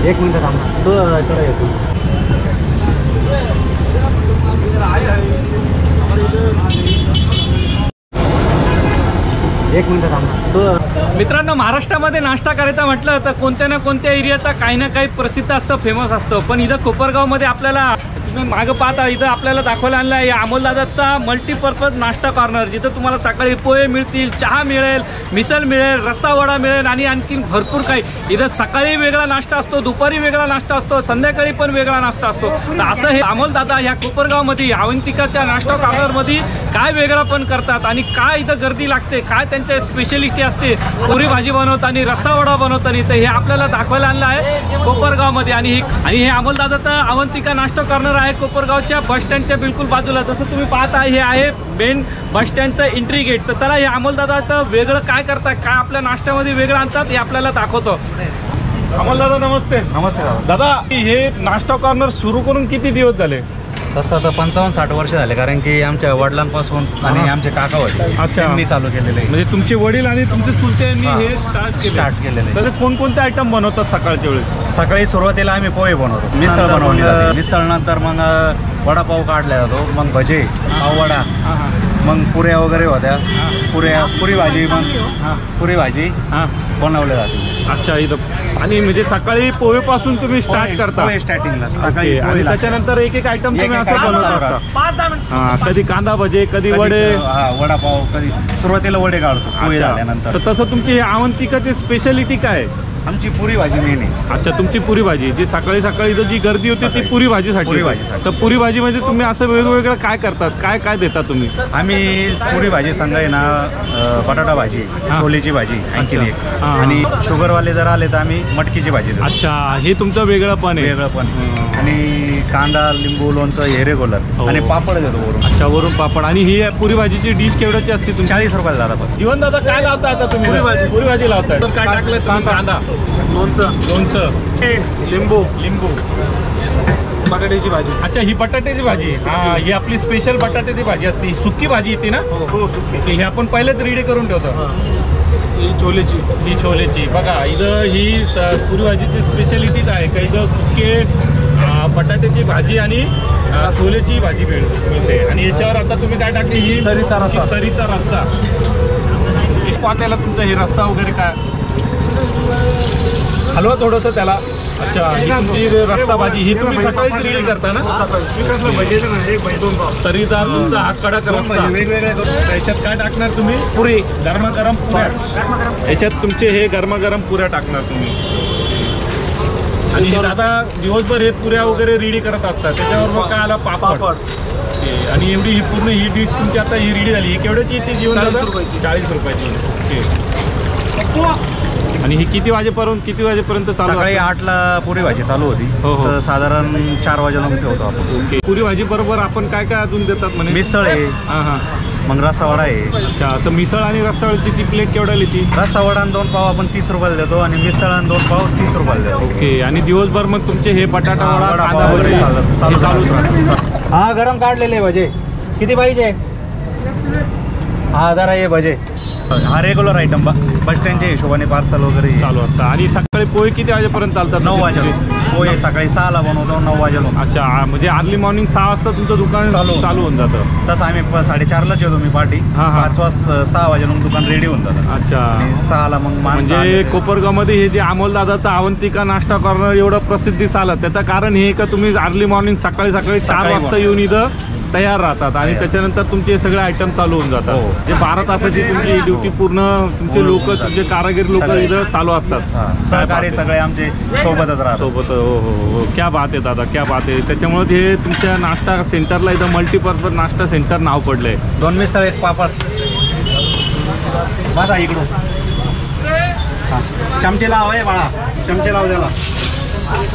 एक मिनिट थांबा, तो इकडे येतो. एक मिनिट थांबा, तो. मित्रांनो, महाराष्ट्रामध्ये नाश्ता करायचा म्हटलं तर कोणत्या ना कोणत्या एरियाचा काही ना काही प्रसिद्ध असतं, फेमस असतं. पण इथं कोपरगावमध्ये आपल्याला तुम्ही मागं पाहता, इथं आपल्याला दाखवायला आणलं आहे अमोलदादाचा मल्टीपर्पज नाश्ता कॉर्नर, जिथं तुम्हाला सकाळी पोहे मिळतील, चहा मिळेल, मिसळ मिळेल, रस्सा वडा मिळेल आणि आणखीन भरपूर काही. इथं सकाळी वेगळा नाश्ता असतो, दुपारी वेगळा नाश्ता असतो, संध्याकाळी पण वेगळा नाश्ता असतो. तर असं हे अमोलदादा ह्या कोपरगावमध्ये अवंतिकाच्या नाश्ता कॉर्नरमध्ये काय वेगळं पण करतात आणि काय इथं गर्दी लागते, काय त्यांच्या स्पेशलिटी असते, पुरी भाजी बनवतात आणि रस्सा वडा बनवतात. तर हे आपल्याला दाखवायला आणलं आहे कोपरगावमध्ये. आणि हे अमोलदादाचा अवंतिका नाश्ता कॉर्नर आहे कोपरगावच्या बस स्टँडच्या बिलकुल बाजूला. जसं तुम्ही पाहता, हे आहे मेन बस स्टँडचं एंट्री गेट. तर चला, हे अमोलदादा वेगळं काय करतात, काय आपल्या नाश्त्यामध्ये वेगळं आणतात, हे आपल्याला दाखवतो. अमोलदादा नमस्ते. नमस्ते दादा, हे नाश्ता कॉर्नर सुरू करून किती दिवस झाले? तसं तर 55-60 वर्ष झाले, कारण की आमच्या वडिलांपासून आणि आमचे काका होते त्यांनी चालू केलेलं आहे. म्हणजे तुमचे वडील आणि तुमचे चुलते यांनी हे स्टार्ट केलेलं. तर कोणकोणते आयटम बनवतात सकाळच्या वेळेस? सकाळी सुरुवातीला आम्ही पोहे बनवतो, मिसळ बनवली जाते, मिसळ नंतर मग वडापाव काढला जातो, मग भजे, पाववडा, मग पुऱ्या वगैरे होत्या, पुरी भाजी, मग पुरी भाजी बनवल्या जाते. अच्छा, इथं आणि म्हणजे सकाळी पोहेपासून तुम्ही स्टार्ट करता स्टार्टिंगला सकाळी, आणि त्याच्यानंतर एक एक आयटम तुम्ही असं बनवता. हा, कधी कांदा भजे, कधी वडे, वडापाव, कधी सुरुवातीला वडे काढतो पोहे झाल्यानंतर. तर तसं तुमची अवंतिकाची स्पेशालिटी काय? आमची पुरी भाजी मेन आहे. अच्छा, तुमची पुरी भाजी, जी सकाळी सकाळी जी गर्दी होती ती पुरी भाजीसाठी. तर पुरी भाजी म्हणजे तुम्ही असं वेगवेगळं काय करतात, काय काय देता तुम्ही? आम्ही पुरी भाजी संघ आहे ना, बटाटा भाजी, छोलेची भाजी आणखी एक, आणि शुगरवाले जर आले तर आम्ही मटकीची भाजी देतो. अच्छा, हे तुमचं वेगळं पण आहे. वेगळं पण, आणि कांदा, लिंबू, लोणचं हे रेग्युलर, आणि पापड देतो वरून. अच्छा, वरून पापड. आणि ही पुरी भाजीची डिश केवढ्याची असते तुमची? 40 रुपयाला झाला. पण जीवन दादा, काय लावता आता तुम्ही? पुरी भाजी लावताय. तर काय टाकलं? कांदा, लोणचं, लिंबू, बटाट्याची भाजी. अच्छा, ही बटाट्याची भाजी. हा, ही आपली स्पेशल बटाट्याची भाजी असते, ही सुकी भाजी येते ना? हो, सुकी. हे आपण पहिलेच रेडी करून ठेवतो. ही छोलेची. बघा, इथं ही पुरी भाजीची स्पेशालिटीच आहे का, इथं सुके बटाट्याची भाजी आणि छोलेची भाजी मिळते. आणि याच्यावर आता तुम्ही काय टाकले? ही तरीचा रस्सा. पात्याला तुमचा हे रस्सा वगैरे काय हलवा थोडंसं त्याला. अच्छा, ही तुमची रस्सा भाजी, ही तुम्ही सकाळीच रेडी करता ना? तरीचा तुमचा हा कडक रस्सा. याच्यात काय टाकणार तुम्ही? पुरी, गरमागरम पुऱ्या. याच्यात तुमचे हे गरमागरम पुऱ्या टाकणार तुम्ही. आणि दादा दिवसभर हे पुऱ्या वगैरे रेडी करत असतात. त्याच्यावर मग काय आला? पापड. आणि एवढी ही पूर्ण ही डिश तुमची आता ही रेडी झाली. ही केवढ्याची ती जीवन? 40 रुपयाची. ओके. आणि ही किती वाजेपर्यंत चालू? सकाळी 8ला पुरी भाजी चालू होती. तर साधारण 4 वाजेला ठेवतो आपण. ओके. पुरी भाजी बरोबर आपण काय काय अजून देतात म्हणे? मिसळ आहे, मग रस्सा वडा आहे. अच्छा, तर मिसळ आणि रस्सा वड्याची ती प्लेट केवढ्याला येते? रस्सा वडा आणि 2 पाव आपण 30 रुपयाला देतो, आणि मिसळ आणि 2 पाव 30 रुपयाला देतो. ओके. आणि दिवसभर मग तुमचे हे बटाटा वडा, कांदा वगैरे चालूच राहतात. हा, गरम काढलेले भजे किती पाहिजे? हा, जरा हे भजे. हा रेग्युलर आयटम बस स्टँडच्या हिशोबाने पार्सल वगैरे चालू असतं. आणि सकाळी पोहे किती वाजेपर्यंत चालतात? 9 वाजेला. पोहे सकाळी 6ला बनवतो, 9 वाजेला. अच्छा, म्हणजे अर्ली मॉर्निंग 6 वाजता तुमचं दुकान चालू होऊन जातं. तसं आम्ही 4:30लाच येतो मी पार्टी. 5 वाजता 6 वाजेला दुकान रेडी होऊन जातं. अच्छा, 6ला मग म्हणजे कोपरगावमध्ये हे जे अमोलदादाचा अवंतिका नाश्ता कॉर्नर एवढं प्रसिद्धीस आलं, त्याचं कारण हे का तुम्ही अर्ली मॉर्निंग सकाळी 4 वाजता येऊन इथं तयार राहतात आणि त्याच्यानंतर तुमचे सगळे आयटम चालू होऊन जातात. जे 12 तासाची तुमची ड्युटी पूर्ण तुमचे लोक, तुमचे कारागीर लोक इथं चालू असतात. सहकारी सगळे आमचे सोबतच राहतात. सोबत. हो, क्या बात आहे दादा, क्या बात आहे. त्याच्यामुळे हे तुमच्या नाश्ता सेंटरला इथं मल्टीपर्पज नाश्ता सेंटर नाव पडलंय. 2 मिसळ, 1 पापड. माझा इकडून चमचे लाव आहे बाळा, चमचे लाव त्याला.